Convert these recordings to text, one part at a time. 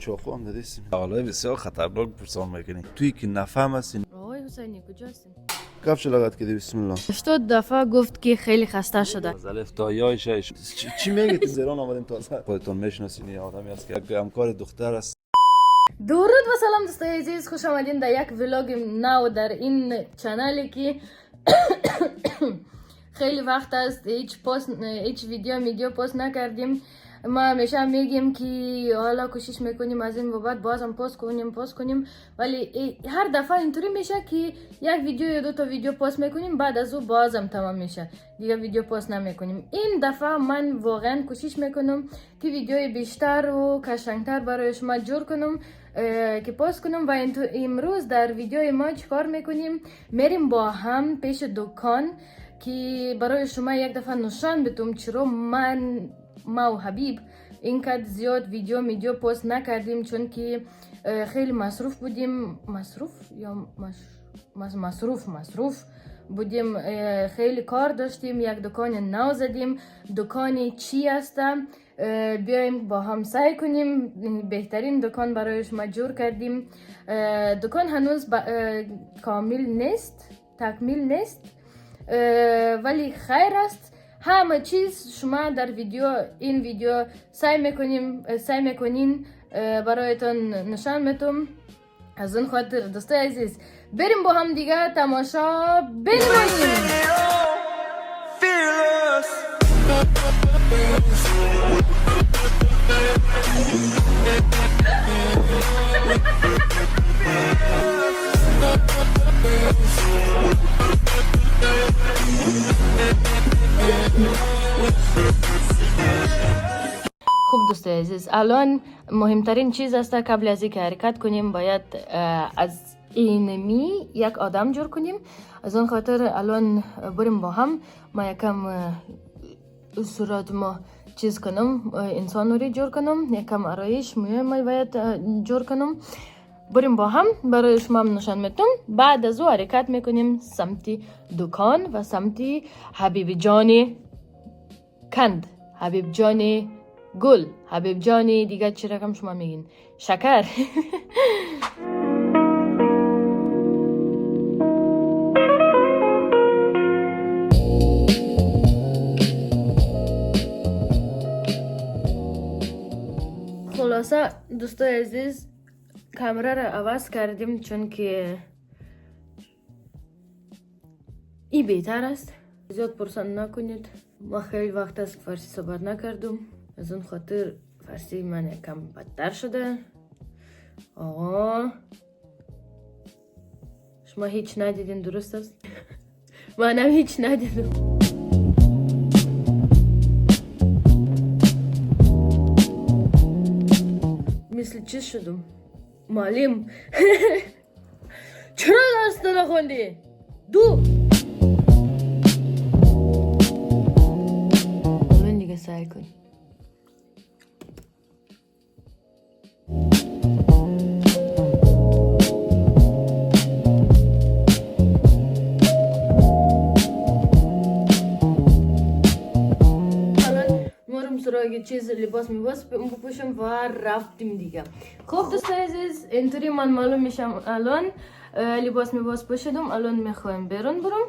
چاقو هم دادی حالا بسیار خطرناک پرسان میکنی توی که نفهم هستین. آقای حسینی کجا هستین؟ کفش لغت کردی بسم الله 80 دفعه گفت که خیلی خسته شده. از الف تا یایش چی میگی تو زیران آمدیم تازه خودتون میشناسین یه آدمی هست که همکار دختر است. درود و سلام دوستای عزیز، خوش آمدین در یک ولاگ نو در این چنلی که خیلی وقت است هیچ ویدیو پست نکردیم. ما همیشه میگیم که حالا کوشش میکنیم از این بابت بازم پست کنیم ولی هر دفعه اینطوری میشه که یک ویدیو یا دو تا ویدیو پست میکنیم بعد از او بازم تمام میشه دیگه ویدیو پست نمیکنیم. این دفعه من واقعا کوشش میکنم که ویدیوی بیشتر و قشنگتر برای شما جور کنم که پست کنم. و امروز در ویدیوی ما چیکار میکنیم؟ میریم با هم پیش دکان که برای شما یک دفعه نشان بدم چرا ما و حبیب اینقدر زیاد ویدیو پست نکردیم، چون که خیلی مصروف بودیم. مصروف بودیم، خیلی کار داشتیم. یک دکان نو زدیم. دکانی چی هستم؟ بیایم با هم سعی کنیم بهترین دکان برای شما جور کردیم. دکان هنوز تکمیل نیست ولی خیر است. همه چیز شما در این ویدیو سعی میکنین برایتان نشان میتم. از اون خاطر دوستای عزیز بریم با هم دیگه تماشا بنماییم. خب دوستای عزیز، الان مهمترین چیز است قبل از اینکه حرکت کنیم باید از اینمی یک آدم جور کنیم. از اون خاطر الان بریم با هم. ما یکم صورت ما چیز کنم، انسان رو جور کنم، یکم آرایش ما باید جور کنم. بریم با هم برای شما نشان میدم. بعد از او حرکت میکنیم سمتی دکان و سمتی حبیب جانی کند، حبیب جانی گل، حبیب جانی دیگه چی رقم شما میگین؟ شکر. خلاصه دوستای عزیز کامرا را عوض کردیم چون که ای بهتر است. زیاد پرسان نکنید، ما خیلی وقت است فارسی صحبت نکردم، از اون خاطر فارسی من یکم بدتر شده. آقا شما هیچ ندیدین، درست است؟ منم هیچ ندیدم. مثل چیز شدم معلم. چرا درست نخوندی؟ الان دیگه سعی کن. سراغ چیز لباس بپوشم و رفتیم دیگه. خب دوستای عزیز اینطوری من معلوم میشم. الان لباس پوشیدم، الان میخوایم بیرون برم.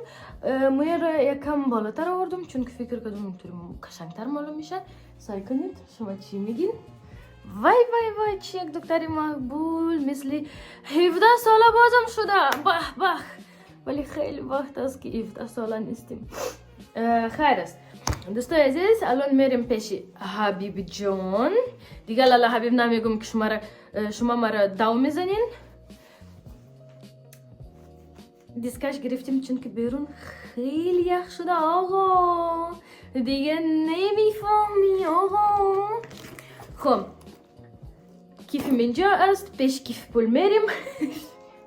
موی را یکم بالاتر آوردم چون که فکر کردم اینطوری قشنگتر معلوم میشه. سعی کنید شما چی میگین؟ وای چی یک دکتری مقبول مثل 17 ساله بازم شده. به ولی خیلی وقت است که 17 ساله نیستیم. خیر است دوستای عزیز، الان میریم پیش حبیب جان دیگه. لالا حبیب نمیگم که شما مرا دو میزنین. دیسکش گرفتیم چون که بیرون خیلی یخ شده آقا، دیگه نمیفهمی آقا. خب کیفم اینجا است، پیش کیف پول میریم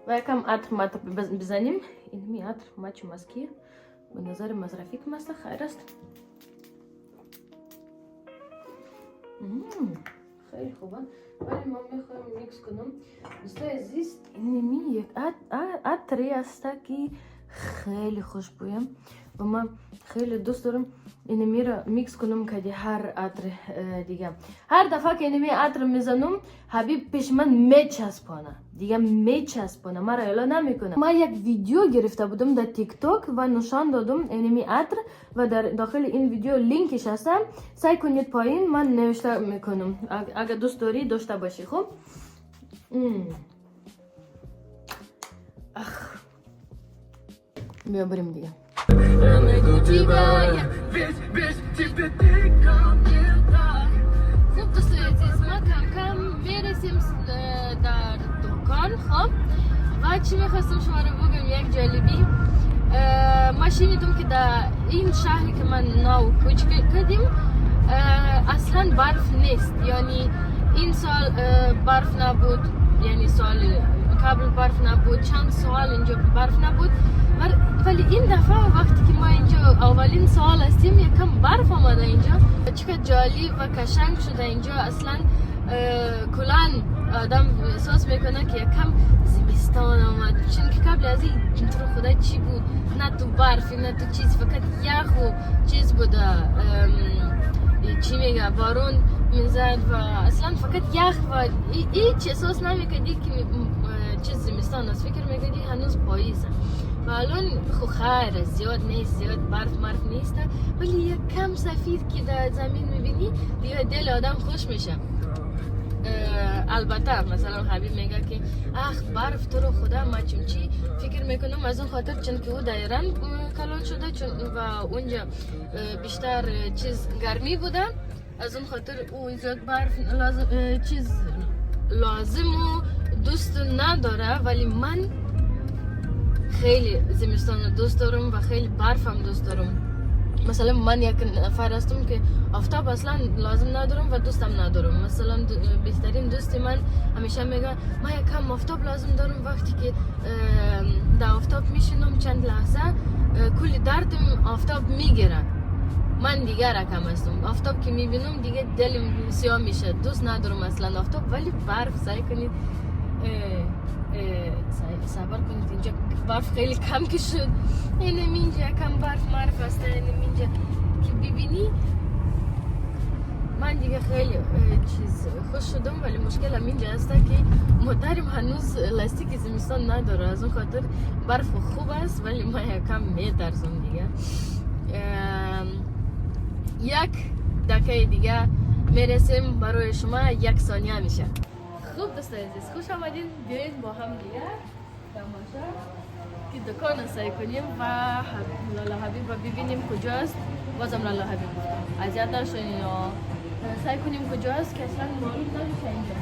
و یکم عطر بزنیم. این می عطر مچ مسکیه به نظر مصرفی که مثل خیر است. خیلی خوبه ولی ما میخوایم میکس کنم. دوستای عزیز اینمی یک عطری است که خیلی خوشبویه و من خیلی دوست دارم اینو میره میکس کنم که هر عطر دیگه هر دفعه که اینو عطر میزنم حبیب پیش من میچسبونه دیگه میچسبونه مرا الا نمیکنه. من یک ویدیو گرفته بودم در تیک توک و نشان دادم اینمی عطر و در داخل این ویدیو لینکش هستم، سعی کنید پایین من نوشته میکنم اگر دوست داری داشته باشی. خب بیا بریم دیگه. خوب دوستای عزیز ما کم کم میرسیم در دکان. خب و چی میخواستم شما رو بگم یک جالبی. ما شنیدم که در این شهری که من ناو کوچ کردیم اصلا برف نیست، یعنی این سال برف نبود، یعنی سال قبل برف نبود، چند سال اینجا برف نبود، ولی این دفعه وقتی که ما اینجا اولین سال هستیم یکم برف آمده اینجا. چقدر جالب و قشنگ شده اینجا. اصلا کلان آدم احساس میکنه که یکم زمستان آمد، چون که قبل از این تو خدا چی بود، نه تو برفی نه تو چیز، فقط یخ و چیز بوده، چی میگه بارون میزد و اصلا فقط یخ و هیچ احساس نمیکردی که چیز زمستان است، فکر میکردی هنوز پاییزه. و الان خو خیر زیاد نیست، زیاد برف مرف نیست، ولی یک کم سفید که در زمین میبینی دیگه دل آدم خوش میشه. البته مثلا حبیب میگه که اخ برف تو رو خدا ما چی فکر میکنم از اون خاطر چون که او در ایران کلان شده چون و اونجا بیشتر چیز گرمی بوده، از اون خاطر او زیاد برف لازم و دوست نداره. ولی من خیلی زمستان رو دوست دارم و خیلی برف هم دوست دارم. مثلا من یک نفر هستم که آفتاب اصلا لازم ندارم و دوستم ندارم. مثلا بهترین دوست من همیشه میگه من یکم آفتاب لازم دارم، وقتی که در آفتاب میشینم چند لحظه کلی دردم آفتاب میگیره. من دیگه رقم هستم، آفتاب که میبینم دیگه دلم سیاه میشه، دوست ندارم اصلا آفتاب. ولی برف سعی کنید صبر کنید، اینجا برف خیلی کم که شد، اینم اینجا کم برف معرف است، اینم اینجا که ببینی. من دیگه خیلی چیز خوش شدم، ولی مشکل هم اینجا است که موترم هنوز لاستیک زمستان نداره، از اون خاطر برف خوب است ولی من یکم میترسم دیگه. یک دقیقه دیگه میرسیم برای شما، یک ثانیه میشه. خوب دوستای عزیز خوش آمدین، بیایید با هم دیگه تماشا که دکان رو سعی کنیم و لالا حبیب رو ببینیم کجاست. بازم لالا حبیب اذیت نشین یا سعی کنیم کجاست که اصلا معلوم نمیشه اینجا.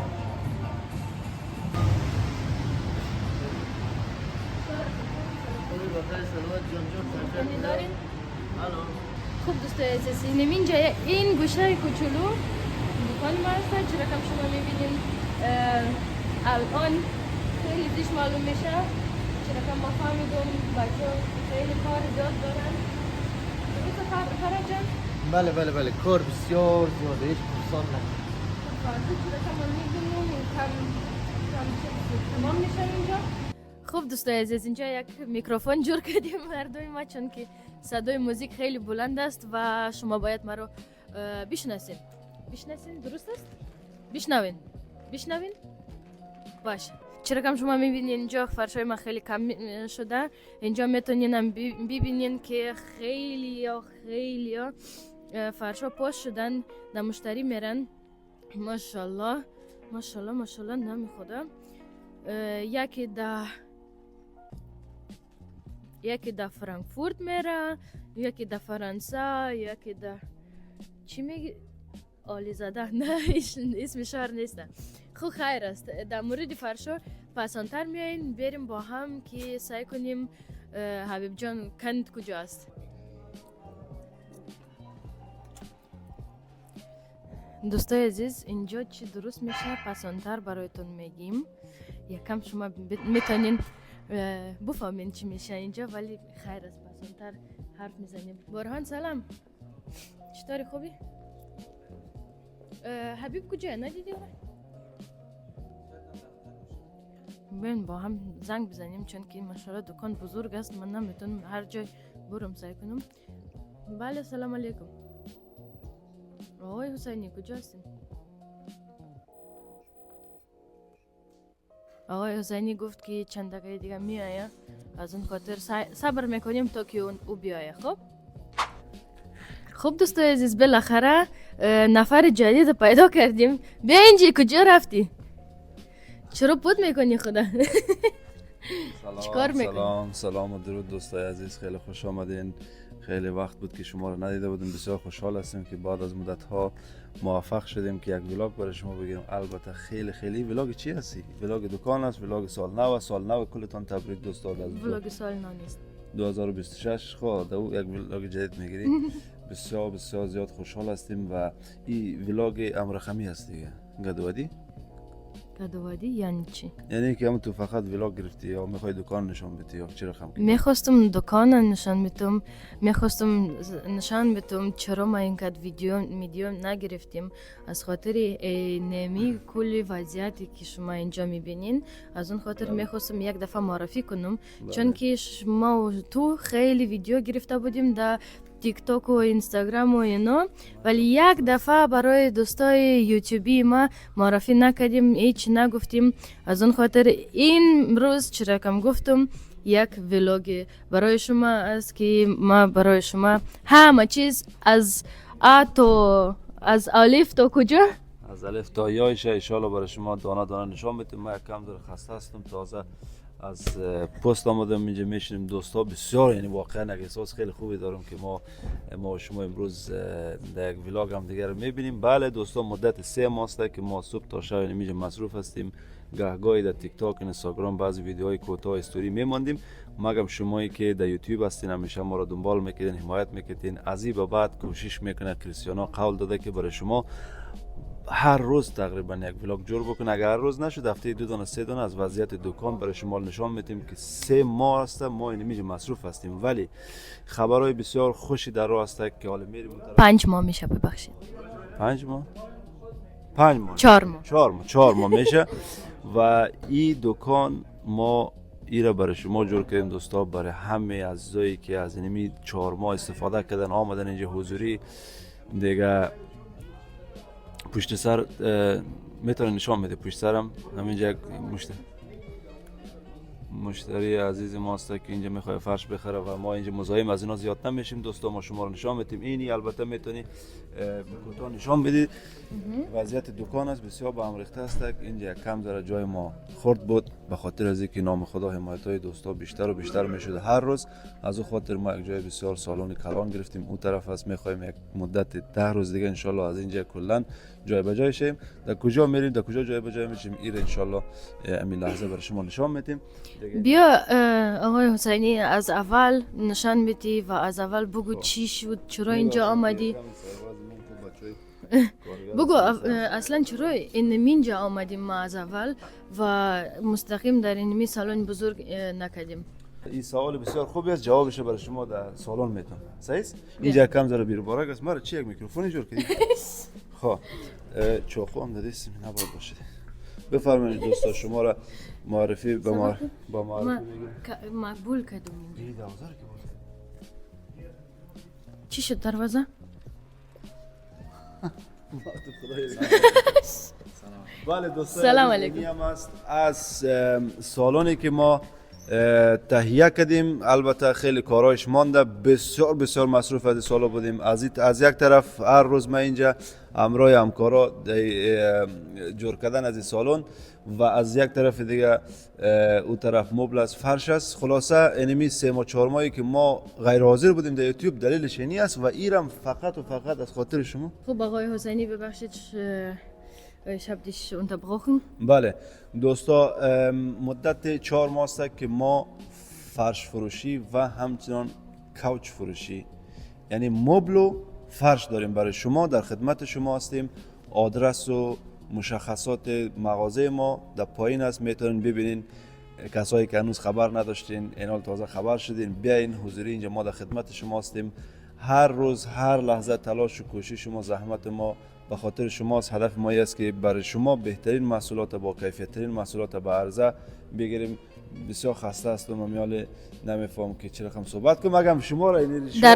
خوب دوستای عزیز اینجا این گوشه کوچولو دکان ما هست، چرا کم شما میبینیم الان خیلی دیش معلوم میشه، چرا کم ما فهمیدم بچه خیلی کار زیاد دارن. بگید فراد جان؟ بله کار بسیار زیاده، هیچ پرسان نکنه. چرا کم ما میبینیم کم تمام میشه اینجا. خوب دوستای عزیز اینجا یک میکروفون جور کردیم هر دوی ما، چون که صدای موزیک خیلی بلند است و شما باید ما رو بشناسین. درست است؟ بشنوین؟ باشه. چرا کم شما میبینین اینجا فرشای ما خیلی کم شده، اینجا میتونین هم ببینین که خیلی فرشا پاش شدن، در مشتری میرن. ماشاءالله نمی خدا. یکی در فرانکفورت میره، یکی در فرانسه، یکی در چی میگه آلی زده، نه اسم شهر نیست. خب خیر است. در مورد فرشا پسانتر میایین بریم با هم که سعی کنیم حبیب جان کند کجاست. دوستای عزیز اینجا چی درست میشه پسانتر برایتون میگیم، یکم شما میتونین بفهمین چی میشه اینجا، ولی خیر است پسانتر حرف میزنیم. برهان سلام، چطوری خوبی؟ حبیب کجا ندیدی؟ ببین با هم زنگ بزنیم چون که ماشاءالله دکان بزرگ است، من نمیتونم هر جای برم سعی کنم. بله سلام علیکم. آقای حسینی کجا هستین؟ آقای حسینی گفت که چند دقیقه دیگه میایه، از اون خاطر صبر میکنیم تا که او بیایه. خب دوستای عزیز، بالاخره نفر جدید پیدا کردیم. بیا اینجا، کجا رفتی؟ چرا پود میکنی خدا؟ چیکار میکنی؟ سلام و درود دوستای عزیز، خیلی خوش آمدین. خیلی وقت بود که شما رو ندیده بودیم. بسیار خوشحال هستیم که بعد از مدت ها موفق شدیم که یک ولاگ برای شما بگیریم. البته خیلی ولاگ چی هستی؟ ولاگ دکان است، ولاگ سال نو کلتان تبریک دوستان. از ولاگ سال نو نیست، 2026 خود یک ولاگ جدید میگیری. بسیار زیاد خوشحال هستیم و این ولاگ امرخمی هست دیگه. گدوادی یعنی چی؟ یعنی که هم تو فقط ولاگ گرفتی یا میخوای دکان نشان بدی یا چی رقم؟ میخواستم دکان نشان بدم، میخواستم نشان بدم چرا ما اینقدر ویدیو نگرفتیم. از خاطر نمی کلی وضعیتی که شما اینجا میبینین، از اون خاطر میخواستم یک دفعه معرفی کنم. چون که ما و تو خیلی ویدیو گرفته بودیم در تیک تاک و اینستاگرام و اینا، ولی یک دفعه برای دوستای یوتیوبی ما معرفی نکردیم، هیچ نگفتیم. از اون خاطر این روز چرا کم گفتم یک ولاگ برای شما است که ما برای شما همه چیز از از الف تا کجا؟ از الف تا یایش ان شاء الله برای شما دانه نشان بدیم. ما کم در خسته هستم، تازه از پست آمدم اینجا میشینیم دوستا. بسیار یعنی واقعا یک احساس خیلی خوبی دارم که ما شما امروز در یک ولاگ هم دیگر رو میبینیم. بله دوستا، مدت 3 ماه است که ما صبح تا شب اینجا مصروف هستیم. گاهی در تیک تاک، اینستاگرام بعضی ویدیوهای کوتاه استوری میماندیم. مگم شمایی که در یوتیوب هستین همیشه ما رو دنبال میکنین، حمایت میکنین. از این به بعد کوشش میکنه کریستیانو قول داده که برای شما هر روز تقریبا یک ولاگ جور بکنه. اگر هر روز نشد هفته 2 دانه 3 دانه از وضعیت دکان برای شما نشان میدیم که 3 ماه است ما اینجا مصروف هستیم. ولی خبرهای بسیار خوشی در راه است که حالا میریم 5 ماه میشه. ببخشید 5 ماه 4 ماه میشه. و این دکان ما ایره برای شما جور کردیم دوستا، برای همه عزیزایی که از اینمی 4 ماه استفاده کردن آمدن اینجا حضوری دیگه. پشت سر میتونه نشان میده، پشت سرم همینجا یک مشتری عزیز ماست که اینجا میخواد فرش بخره و ما اینجا مزاحم از اینا زیاد نمیشیم دوستا. ما شما رو نشان میدیم. اینی البته میتونی کوتاه نشان بدی وضعیت دکان است. بسیار با هم ریخته است. اینجا کم ذره جای ما خرد بود به خاطر از اینکه نام خدا حمایت های دوستا بیشتر و بیشتر میشد هر روز. از اون خاطر ما یک جای بسیار سالن کلان گرفتیم اون طرف است. میخوایم یک مدت 10 روز دیگه ان شاء الله از اینجا کلا جای به جای شیم. در کجا میریم، در کجا جای به جای میشیم، این ان شاء الله همین لحظه برای شما نشان میدیم. بیا آقای حسینی از اول نشان بدی و از اول بگو چی شد، چرا اینجا آمدی. بگو اصلا چرا اینجا آمدیم ما از اول و مستقیم در این سالن بزرگ نکردیم. این سوال بسیار خوبی است، جوابش برای شما در سالن میتونم. صحیح است؟ اینجا کم ذره بیرون بارک است. ما چی یک میکروفونی جور کردیم. خب چوخو هم دادیم نباید باشه. بفرمایید دوستا شما را معرفی با معرفی بگیم. مقبول کردم. چی شد دروازه؟ بله دوستا، سلام علیکم. از سالونی که ما تهیه کردیم البته خیلی کارایش مانده، بسیار مصروف از سالا بودیم. از یک طرف هر روز ما اینجا همراه همکارا جور کردن از این سالن و از یک طرف دیگه اون طرف مبل از فرش است. خلاصه اینمی 3 ماه 4 ماهی که ما غیر حاضر بودیم در یوتیوب دلیلش اینی است و ایرم فقط و فقط از خاطر شما. خب آقای حسینی ببخشید ich habe dich unterbrochen. بله دوستا، مدت 4 ماه است که ما فرش فروشی و همچنان کوچ فروشی یعنی مبل و فرش داریم برای شما. در خدمت شما هستیم. آدرس و مشخصات مغازه ما در پایین است، میتونین ببینین. کسایی که هنوز خبر نداشتین اینال تازه خبر شدین، بیاین حضوری اینجا. ما در خدمت شما هستیم. هر روز هر لحظه تلاش و کوشش شما، زحمت ما به خاطر شماست. هدف ما است که برای شما بهترین محصولات با کیفیت‌ترین محصولات به عرضه بگیریم. بسیار خسته هستم امیال نمیفهم که چرا رقم صحبت کنم. اگه شما را در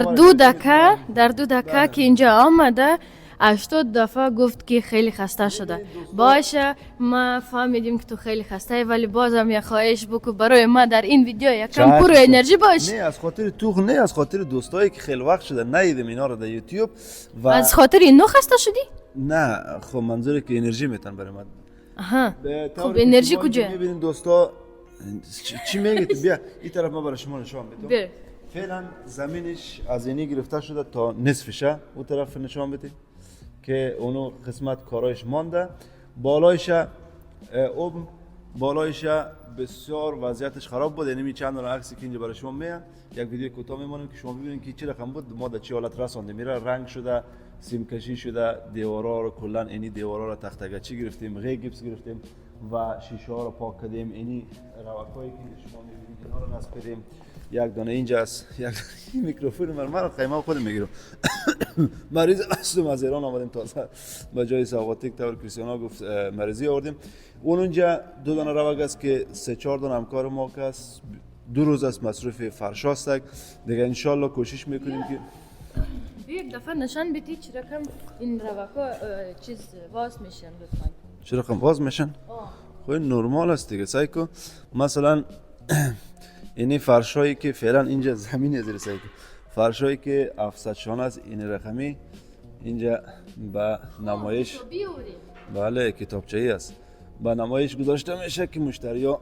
دو دقیقه که اینجا آمده 80 دفعه گفت که خیلی خسته شده. باشه ما فهمیدیم که تو خیلی خسته ای، ولی بازم یه خواهش بکو برای ما در این ویدیو یکم پر انرژی باش. نه از خاطر تو، نه از خاطر دوستایی که خیلی وقت شده ندیدم اینا رو در یوتیوب و از خاطر اینو خسته شدی؟ نه خب منظوره که انرژی میتن برای من. آها خب انرژی کجا؟ میبینین دوستا چی میگید؟ بیا این طرف ما برای شما نشون میدم. فعلا زمینش از اینی گرفته شده تا نصفشه، اون طرف نشون بده که اونو قسمت کارایش مانده. بالایش بسیار وضعیتش خراب بود. یعنی چند تا عکسی که اینجا برای شما میاد، یک ویدیو کوتاه میمونیم که شما ببینید که چه رقم بود، ما در چه حالت رسانده میره. رنگ شده، سیم کشی شده، دیوارا رو کلا اینی دیوارا رو تختگچی گرفتیم، غی گیپس گرفتیم و شیشه ها رو پاک کردیم. اینی روکایی که شما میبینید اینا رو نصب کردیم. یک دانه اینجاست، یک میکروفون من قیمه خودم میگیرم. مریض هستم، از ایران آمدیم تازه به جای ساواتیک تاور کریستیانا گفت مریضی آوردیم. اونجا دو دانه روگ است که 3-4 دانه همکار ما است. 2 روز است مصروف فرشاست دیگه. انشالله کوشش میکنیم که یک دفعه نشان بدی چه رقم این روکا چیز واس میشن لطفا. چه رقم واس میشن؟ خب نرمال است دیگه. سعی کن مثلا اینی فرشایی که فعلا اینجا زمین زیر سعی کن فرشایی که 700 شانه است این رقمی اینجا به نمایش بله کتابچه‌ای است به نمایش گذاشته میشه که مشتری‌ها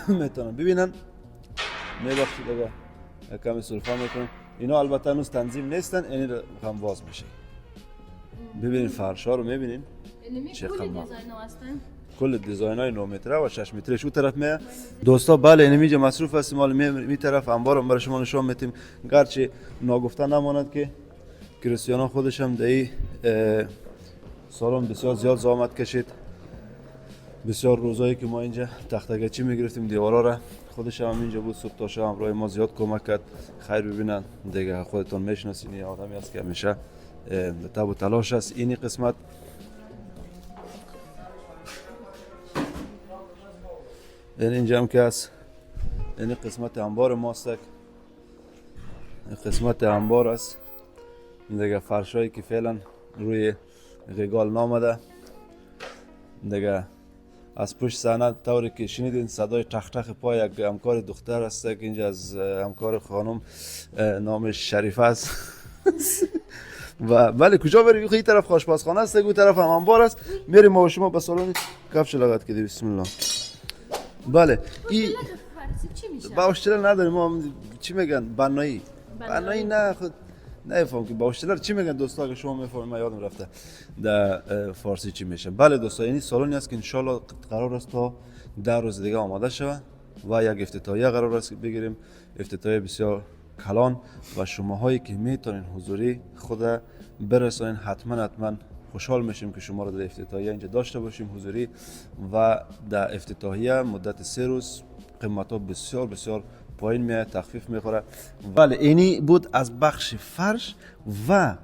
میتونن ببینن. میبخشید اگه کمی سلفا میکنم. اینا البته هنوز تنظیم نیستن، این رقم واز میشه. ببینین فرشا رو میبینین چه کل خمه دیزاین هستن. کل دیزاین های 9 متره و 6 مترش اون طرف میه. دوستا بله اینجا مصروف هستیم. حالا می طرف انبار برای شما نشون میدیم. گرچه ناگفته نماند که کریستیانا خودش هم در سالن بسیار زیاد زحمت کشید. بسیار روزایی که ما اینجا تختگچی میگرفتیم دیوارا را، خودش هم اینجا بود صبح تا شب همراه ما زیاد کمک کرد. خیر ببینن دیگه، خودتون میشناسین این آدمی است که همیشه تاب و تلاش است. اینی قسمت اینجا هم که است، این قسمت انبار ماست. این قسمت انبار است دیگه. فرشایی که فعلا روی غیگال نامده دیگه. از پشت صحنه طوری که شنیدین صدای تخ تخ پای یک همکار دختر است که اینجا از همکار خانم نامش شریفه است. و بله کجا بریم؟ این طرف آشپزخانه است، اون طرف هم انبار است. میریم ما و شما به سالن کفش لغت کردیم. بسم الله. بله این باوشتر نداریم ما. چی میگن؟ بنایی نه خود نفهم که باوشتر چی میگن دوستا. که شما میفهمید من یادم رفته در فارسی چی میشه. بله دوستا این سالنی است که انشالله قرار است تا 10 روز دیگه آماده شود و یک افتتاحیه قرار است بگیریم. افتتاحیه بسیار کلان و شماهایی که میتونین حضوری خود برسانین حتما خوشحال میشیم که شما را در افتتاحیه اینجا داشته باشیم حضوری. و در افتتاحیه مدت 3 روز قیمت ها بسیار بسیار پایین میاد، تخفیف میخوره. بله اینی بود از بخش فرش و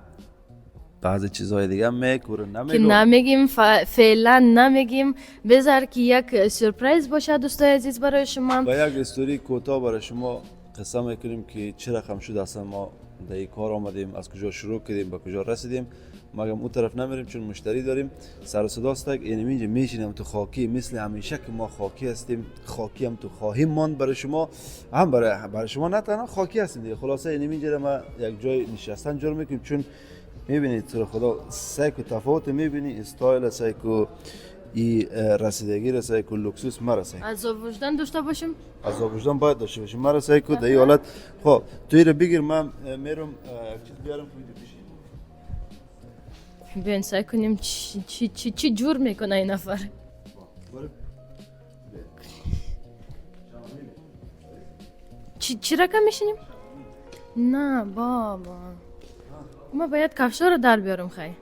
بعضی چیزهای دیگه میکنه که نمیگیم فعلا نمیگیم. بذار که یک سورپرایز باشه دوستای عزیز برای شما. با یک استوری کوتاه برای شما قصه میکنیم که چه رقم شد اصلا ما در این کار آمدیم، از کجا شروع کردیم به کجا رسیدیم. مگم اون طرف نمیریم چون مشتری داریم. سر و صدا است اینجا میشینیم تو خاکی، مثل همیشه که ما خاکی هستیم، خاکی هم تو خواهیم ماند برای شما. هم برای شما نه تنها خاکی هستیم دیگه. خلاصه اینجا ما یک جای نشستن جور میکنیم چون میبینید تو خدا سایکو تفاوت میبینی استایل سایکو ای رسیدگی رسای که لوکسوس مرسه. عذاب وجدان داشته باشیم. عذاب وجدان باید داشته باشیم. مرسه که در این حالت خب توی رو بگیر من میرم چیز بیارم که ویدیو بشید. بیاین سعی کنیم چی جور میکنه این نفر. چی رقم میشینیم؟ نه بابا ما باید کفشا رو در بیارم. خیلی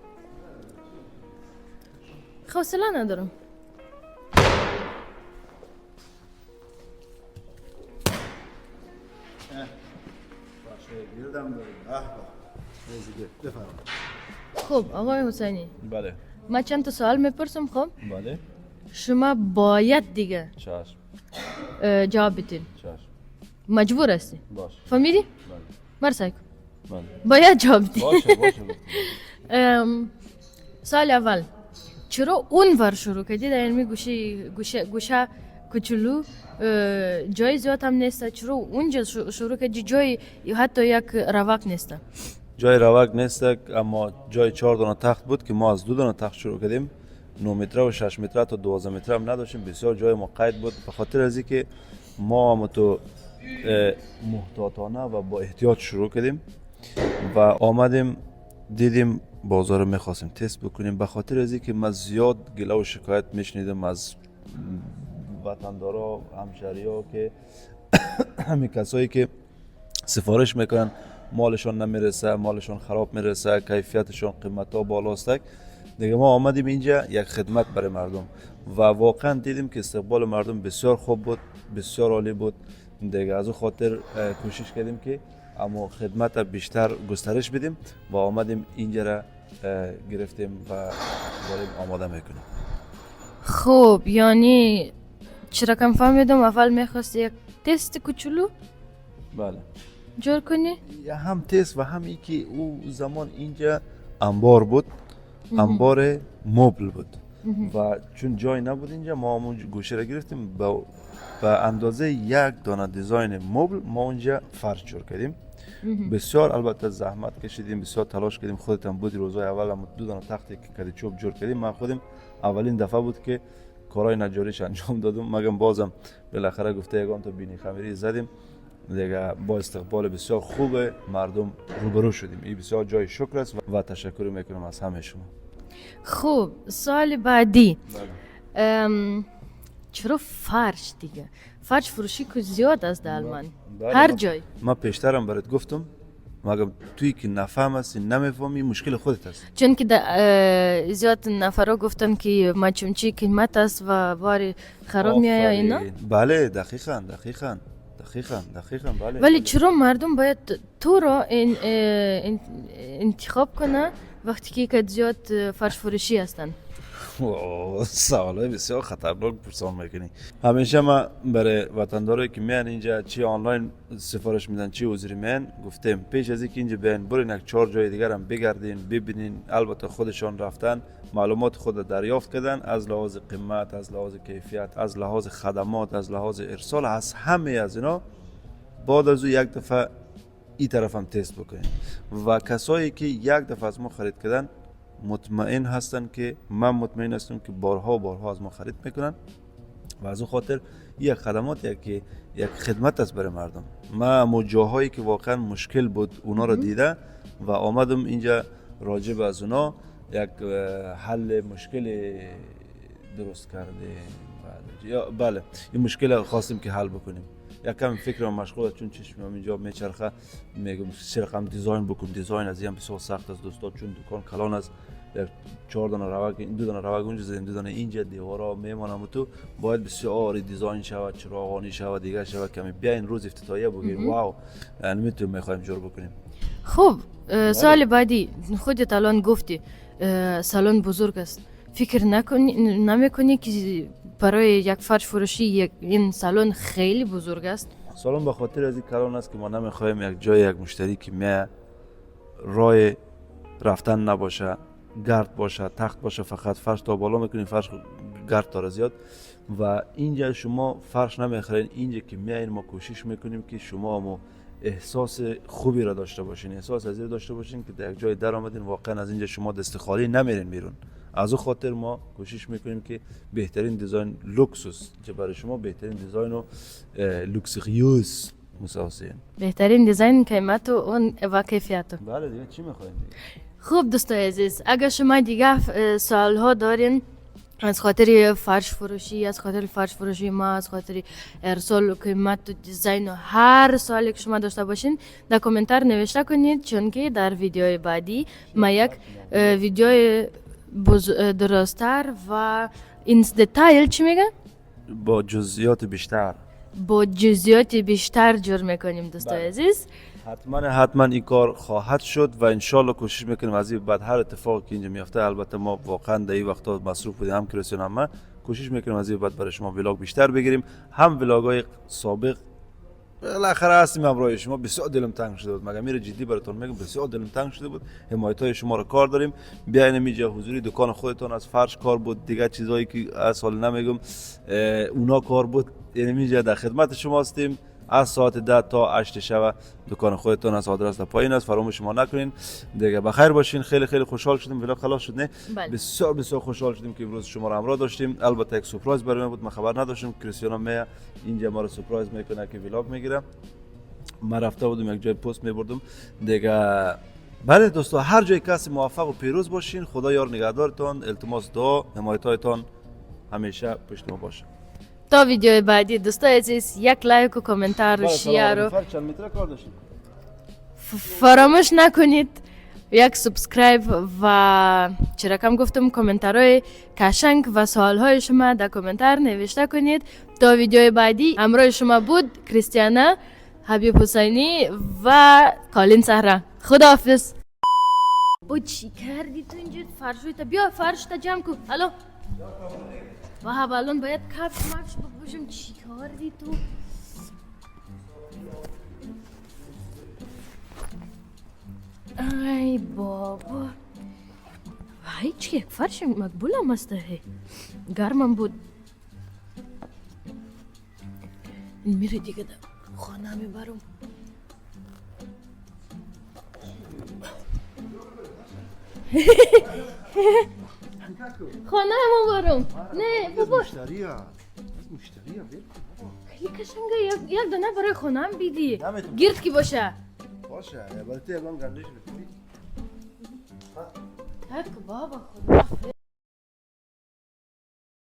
حوصله ندارم. باشه گیردم داریم. بفرمایید. خب آقای حسینی، بله من چند تا سوال میپرسم. خب بله شما باید دیگه چشم جواب بدین. چشم مجبور هستی. باش فهمیدی؟ بله مرسای بله باید جواب بدی. باشه باشه سال اول چرا اون ور شروع کردی؟ در علمی گوشه کوچولو جای زیاد هم نیست. چرا اونجا شروع کردی؟ جای حتی یک رواق نیست. جای روک نیست، اما جای 4 دانه تخت بود که ما از 2 دانه تخت شروع کردیم. 9 متر و 6 متر تا 12 متر هم نداشتیم. بسیار جای ما قید بود، به خاطر از اینکه ما هم تو محتاطانه و با احتیاط شروع کردیم و آمدیم دیدیم بازار میخواستیم تست بکنیم. به خاطر از اینکه من زیاد گله و شکایت میشنیدم از وطندارا، همشهری‌ها که همین کسایی که سفارش میکنن مالشون نمیرسه، مالشون خراب میرسه، کیفیتشون قیمتا بالاست. دیگه ما آمدیم اینجا یک خدمت برای مردم و واقعا دیدیم که استقبال مردم بسیار خوب بود، بسیار عالی بود. دیگه از اون خاطر کوشش کردیم که اما خدمت بیشتر گسترش بدیم و آمدیم اینجا را گرفتیم و داریم آماده میکنیم. خب یعنی چرا کم فهمیدم اول میخواستی یک تست کوچولو بله جور کنی؟ هم تست و هم ای که او زمان اینجا انبار بود، انبار مبل بود و چون جای نبود اینجا ما همون گوشه را گرفتیم به اندازه یک دانه دیزاین مبل ما اونجا فرش جور کردیم. بسیار البته زحمت کشیدیم، بسیار تلاش کردیم. خودت هم بودی روزای اول هم 2 دانه تختی که کدی چوب جور کردیم. من خودم اولین دفعه بود که کارهای نجاریش انجام دادم، مگم بازم بالاخره گفته یگان تا بینی خمیری زدیم دیگه. با استقبال بسیار خوب مردم روبرو شدیم. این بسیار جای شکر است و تشکر میکنم از همه شما. خب سال بعدی چرا فرش دیگه؟ فرش فروشی که زیاد است در آلمان، هر جای. ما پیشترم برات گفتم مگم توی که نفهم هستی نمیفهمی مشکل خودت است. چون که زیاد نفرها گفتن که مچمچی قیمت است و باری خراب میآید اینا. بله دقیقاً بله. ولی چرا مردم باید تو را انتخاب کنه وقتی که زیاد فرش فروشی هستن؟ سوالای بسیار خطرناک پرسان میکنی. همیشه ما برای وطندارایی که میان اینجا چی آنلاین سفارش میدن چی حضوری میان گفتیم پیش از اینکه اینجا بیان برین یک 4 جای دیگر هم بگردین ببینین. البته خودشان رفتن معلومات خود دریافت کردن از لحاظ قیمت، از لحاظ کیفیت، از لحاظ خدمات، از لحاظ ارسال، از همه از اینا. بعد از او یک دفعه این طرف هم تست بکنین و کسایی که یک دفعه از ما خرید کردن مطمئن هستن که من مطمئن هستم که بارها و بارها از ما خرید میکنن و از اون خاطر یک خدمات یک خدمت است برای مردم. ما جاهایی که واقعا مشکل بود اونا رو دیده و آمدم اینجا راجب از اونا یک حل مشکل درست کرده. بله این مشکل خواستیم که حل بکنیم. یکم فکرم مشغوله چون چشمم اینجا میچرخه میگم چه رقم دیزاین بکنم. دیزاین از این بسیار سخت است دوستا، چون دکان کلان است. 4 دانه روگ، 2 دانه روگ اونجا زدیم، 2 دانه اینجا دیوارا میمونم و تو باید بسیار دیزاین شود، چراغانی شود، دیگه شود. کمی بیاین روز افتتاحیه بگیریم واو یعنی میتونیم میخوایم جور بکنیم. خب سال بعدی خودت الان گفتی سالن بزرگ است، فکر نمیکنی که برای یک فرش فروشی این سالن خیلی بزرگ است؟ سالن به خاطر از این کلان است که ما نمیخوایم یک جای یک مشتری که می راه رفتن نباشه، گرد باشه، تخت باشه، فقط فرش تا بالا میکنیم، فرش گرد داره زیاد و اینجا شما فرش نمیخرین. اینجا که میاین ما کوشش میکنیم که شما احساس خوبی را داشته باشین، احساس از این داشته باشین که در یک جای در آمدین واقعا از اینجا شما دست خالی نمیرین بیرون. از اون خاطر ما کوشش میکنیم که بهترین دیزاین لوکسوس که برای شما بهترین دیزاین و لوکسریوس مساسین، بهترین دیزاین قیمت و اون و کیفیت. بله دیگه چی میخواین دیگه. خوب دوستای عزیز، اگر شما دیگه سوال‌ها دارین از خاطر فرش فروشی ما، از خاطر ارسال و قیمت و دیزاین و هر سوالی که شما داشته باشین در کامنتار نوشته کنید، چون که در ویدیوی بعدی ما یک ویدیو درست‌تر و این دیتیل چی میگن؟ با جزئیات بیشتر جور میکنیم دوستای عزیز. حتما این کار خواهد شد و انشالله کوشش میکنیم از این بعد هر اتفاقی که اینجا میفته، البته ما واقعا در این وقتا مصروف بودیم، هم کریستیان هم من، کوشش میکنیم از این بعد برای شما ولاگ بیشتر بگیریم، هم ولاگ‌های سابق. بالاخره هستیم همراه شما. بسیار دلم تنگ شده بود، مگه میره جدی براتون میگم، بسیار دلم تنگ شده بود. حمایت های شما رو کار داریم. بیاین اینجا حضوری دکان خودتون، از فرش کار بود، دیگه چیزایی که از حال نمیگم اونا کار بود، یعنی اینجا در خدمت شما هستیم از ساعت 10 تا 8 شب. دکان خودتون از آدرس در پایین است، فراموش شما نکنین. دیگه بخیر باشین. خیلی خیلی خوشحال شدیم ولاگ خلاص شد. نه بله. بسیار خوشحال شدیم که امروز شما رو همراه داشتیم. البته یک سورپرایز برای من بود، من خبر نداشتم. کریستیانو می اینجا ما رو سورپرایز میکنه که ولاگ میگیره. من رفته بودم یک جای پست میبردم دیگه. بله دوستا، هر جای کسی موفق و پیروز باشین. خدا یار نگهدارتان. التماس دعا حمایتاتون همیشه پشت ما باشه. تا ویدیو بعدی دوستای عزیز، یک لایک و کامنتار و شیر رو فراموش نکنید. یک سابسکرایب و چرا گفتم کامنتارهای قشنگ و سوالهای شما در کامنتار نوشته کنید. تا ویدیو بعدی همراه شما بود کریستیانا، حبیب حسینی و کالین سهرا. خداحافظ. با چی کردی تو اینجا؟ فرشوی تا بیا، فرش تا جمع کن. الو و الان باید کفش مکش بپوشم. چی کردی تو؟ ای بابا، هیچ یک فرش مقبول هم است. گرمم بود. این میره دیگه در خانه میبرم. خانه همو برم. نه بابا، مشتریه خیلی قشنگه. یک دانه برای خانه هم بیدی. گرد کی باشه؟ باشه، البته الان گندش بکنید. تک بابا خدا.